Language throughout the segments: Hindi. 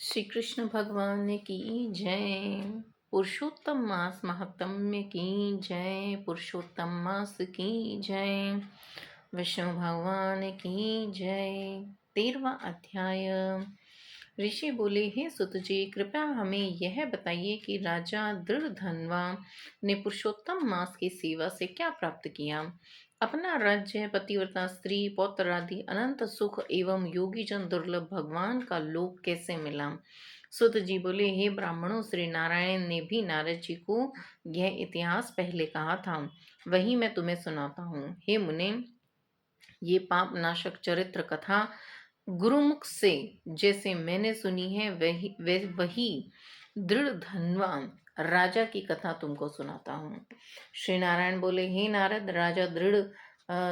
श्री कृष्ण भगवान की जय। पुरुषोत्तम मास महात्म्य की जय। पुरुषोत्तम मास की जय। विष्णु भगवान की जय। 13वां अध्याय। ऋषि बोले, हे सुत जी, कृपया हमें यह बताइए कि राजा दृढ़धनवा ने पुरुषोत्तम मास की सेवा से क्या प्राप्त किया। अपना राज्य, पतिव्रता स्त्री, पौत्र आदि अनंत सुख एवं योगी जन दुर्लभ भगवान का लोक कैसे मिला। सुत जी बोले, हे ब्राह्मणों, श्री नारायण ने भी नारद जी को यह इतिहास पहले कहा था, वही मैं तुम्हें सुनाता हूँ। हे मुने, ये पाप नाशक चरित्र कथा गुरुमुख से जैसे मैंने सुनी है, वही दृढ़ धनवान राजा की कथा तुमको सुनाता हूँ। श्री नारायण बोले, हे नारद, राजा दृढ़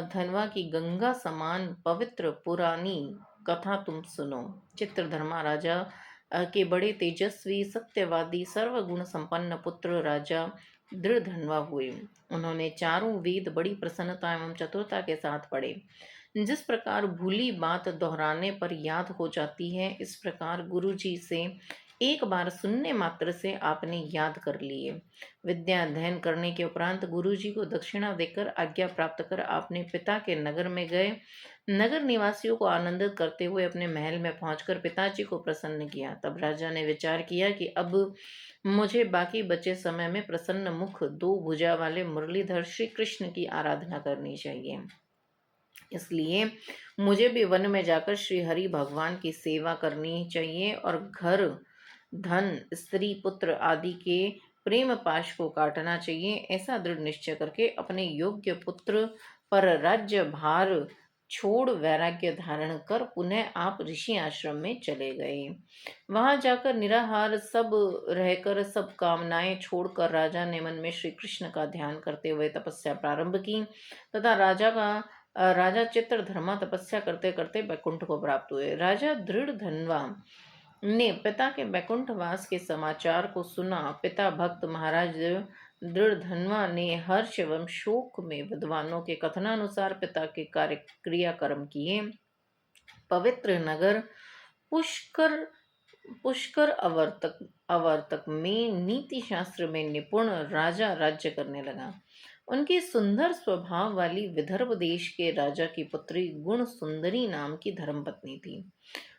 धनवा की गंगा समान पवित्र पुरानी कथा तुम सुनो। चित्रधर्मा राजा के बड़े तेजस्वी, सत्यवादी, सर्वगुण संपन्न पुत्र राजा दृढ़ धनवा हुए। उन्होंने चारों वेद बड़ी प्रसन्नता एवं चतुरता के साथ पढ़े। जिस प्रकार भूली बात दोहराने पर याद हो जाती है, इस प्रकार गुरु जी से एक बार सुनने मात्र से आपने याद कर लिए। विद्या अध्ययन करने के उपरांत गुरु जी को दक्षिणा देकर आज्ञा प्राप्त कर आपने पिता के नगर में गए। नगर निवासियों को आनंदित करते हुए अपने महल में पहुंचकर पिताजी को प्रसन्न किया। तब राजा ने विचार किया कि अब मुझे बाकी बचे समय में प्रसन्न मुख, दो भुजा वाले मुरलीधर श्री कृष्ण की आराधना करनी चाहिए। इसलिए मुझे भी वन में जाकर श्री हरि भगवान की सेवा करनी चाहिए और घर, धन, स्त्री, पुत्र आदि के प्रेम पाश को काटना चाहिए। ऐसा दृढ़ निश्चय करके अपने योग्य पुत्र पर राज्य भार छोड़ वैराग्य धारण कर पुनः आप ऋषि आश्रम में चले गए। वहां जाकर निराहार सब रहकर सब कामनाएं छोड़कर राजा ने मन में श्री कृष्ण का ध्यान करते हुए तपस्या प्रारंभ की तथा राजा चित्रधर्मा तपस्या करते करते बैकुंठ को प्राप्त हुए। राजा दृढ़ धनवा ने पिता के बैकुंठ वास के समाचार को सुना। पिता भक्त महाराज दृढ़ धनवा ने हर्ष एवं शोक में विद्वानों के कथनानुसार पिता के कार्य क्रियाकर्म किए। पवित्र नगर पुष्कर पुष्कर अवर्तक अवर्तक में नीति शास्त्र में निपुण राजा राज्य करने लगा। उनकी सुंदर स्वभाव वाली विदर्भ देश के राजा की पुत्री गुण सुंदरी नाम की धर्मपत्नी थी।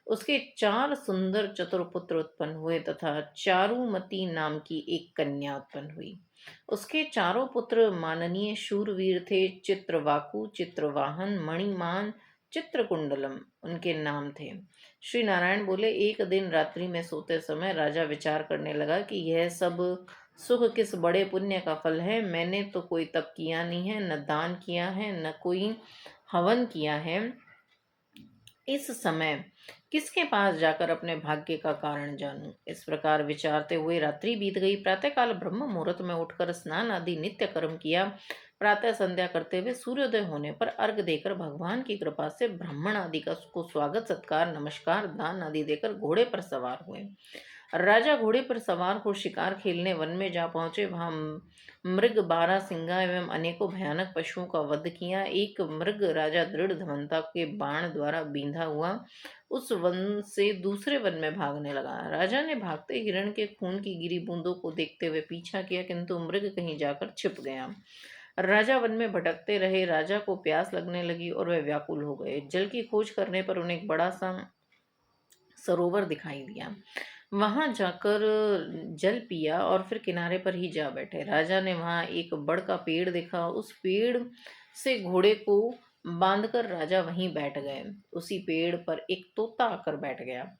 उसके चार सुंदर चतुर पुत्र उत्पन्न हुए तथा चारुमती नाम की एक कन्या उत्पन्न हुई। उसके चारों पुत्र माननीय शूरवीर थे। चित्रवाकु, चित्रवाहन, मणिमान, चित्रकुंडलम उनके नाम थे। श्री नारायण बोले, एक दिन रात्रि में सोते समय राजा विचार करने लगा कि यह सब सुख किस बड़े पुण्य का फल है। मैंने तो कोई तप किया नहीं है, न दान किया है, न कोई हवन किया है। इस समय किसके पास जाकर अपने भाग्य का कारण जानूं। इस प्रकार विचारते हुए रात्रि बीत गई। प्रातःकाल ब्रह्म मुहूर्त में उठकर स्नान आदि नित्य कर्म किया। प्रातः संध्या करते हुए सूर्योदय होने पर अर्घ देकर भगवान की कृपा से ब्राह्मण आदि का को स्वागत सत्कार नमस्कार दान आदि देकर घोड़े पर सवार हुए। राजा घोड़े पर सवार हो शिकार खेलने वन में जा पहुंचे। वहां मृग, बारह सिंगा एवं अनेकों भयानक पशुओं का वध किया। एक मृग राजा दृढ़ धमनता के बाण द्वारा बींधा हुआ उस वन से दूसरे वन में भागने लगा। राजा ने भागते हिरण के खून की गिरी बूंदों को देखते हुए पीछा किया, किंतु मृग कहीं जाकर छिप गया। राजा वन में भटकते रहे। राजा को प्यास लगने लगी और वह व्याकुल हो गए। जल की खोज करने पर उन्हें एक बड़ा सा सरोवर दिखाई दिया। वहां जाकर जल पिया और फिर किनारे पर ही जा बैठे। राजा ने वहां एक बड़ का पेड़ देखा। उस पेड़ से घोड़े को बांधकर राजा वहीं बैठ गए। उसी पेड़ पर एक तोता आकर बैठ गया।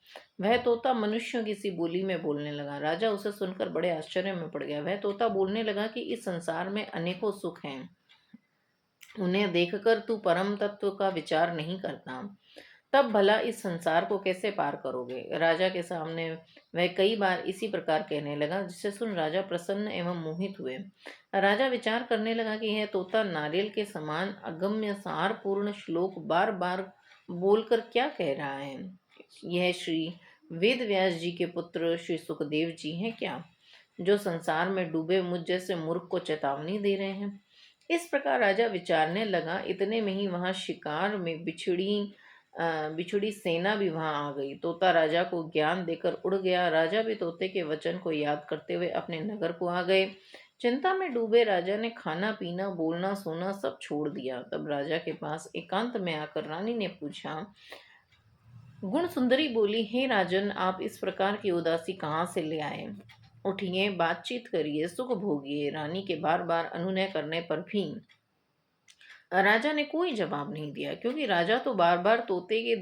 वह तोता मनुष्यों की सी बोली में बोलने लगा। राजा उसे सुनकर बड़े आश्चर्य में पड़ गया। वह तोता बोलने लगा कि इस संसार में अनेकों सुख हैं, उन्हें देखकर तू परम तत्व का विचार नहीं करता, तब भला इस संसार को कैसे पार करोगे। राजा के सामने वह कई बार इसी प्रकार कहने लगा, जिसे सुन राजा प्रसन्न एवं मोहित हुए। राजा विचार करने लगा कि यह तोता नारियल के समान अगम्य सार पूर्ण श्लोक बार बार बोलकर क्या कह रहा है। यह श्री वेद व्यास जी के पुत्र श्री सुखदेव जी हैं क्या, जो संसार में डूबे मुझ जैसे मूर्ख को चेतावनी दे रहे हैं। इस प्रकार राजा विचारने लगा। इतने में ही वहां शिकार में बिछड़ी बिछुड़ी सेना भी वहां आ गई। तोता राजा को ज्ञान देकर उड़ गया। राजा भी तोते के वचन को याद करते हुए अपने नगर को आ गए। चिंता में डूबे राजा ने खाना पीना बोलना सोना सब छोड़ दिया। तब राजा के पास एकांत में आकर रानी ने पूछा। गुण सुंदरी बोली, हे राजन, आप इस प्रकार की उदासी कहाँ से ले आए? उठिए, बातचीत करिए, सुख भोगिए। रानी के बार बार अनुनय करने पर भी राजा ने कोई जवाब नहीं दिया, क्योंकि राजा तो बार बार तोते के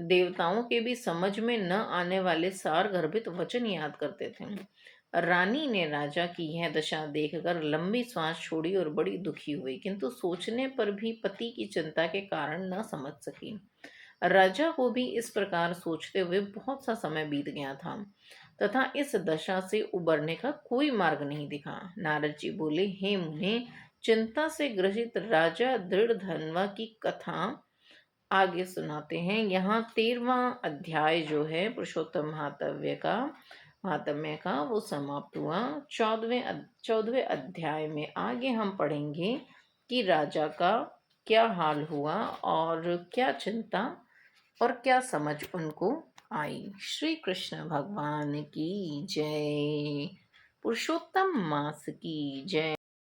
देवताओं के भी समझ में न आने वाले सार गर्भित वचन याद करते थे। रानी ने राजा की यह दशा देखकर लंबी सांस छोड़ी और बड़ी दुखी हुई, किंतु सोचने पर भी पति की चिंता के कारण न समझ सकी। राजा को भी इस प्रकार सोचते हुए बहुत सा समय बीत गया था तथा इस दशा से उबरने का कोई मार्ग नहीं दिखा। नारद जी बोले, हे मुने, चिंता से ग्रसित राजा दृढ़ धनवा की कथा आगे सुनाते हैं। यहाँ 13वां अध्याय जो है पुरुषोत्तम महात्म्य का वो समाप्त हुआ। 14वें अध्याय में आगे हम पढ़ेंगे कि राजा का क्या हाल हुआ और क्या चिंता और क्या समझ उनको आई। श्री कृष्ण भगवान की जय। पुरुषोत्तम मास की जय।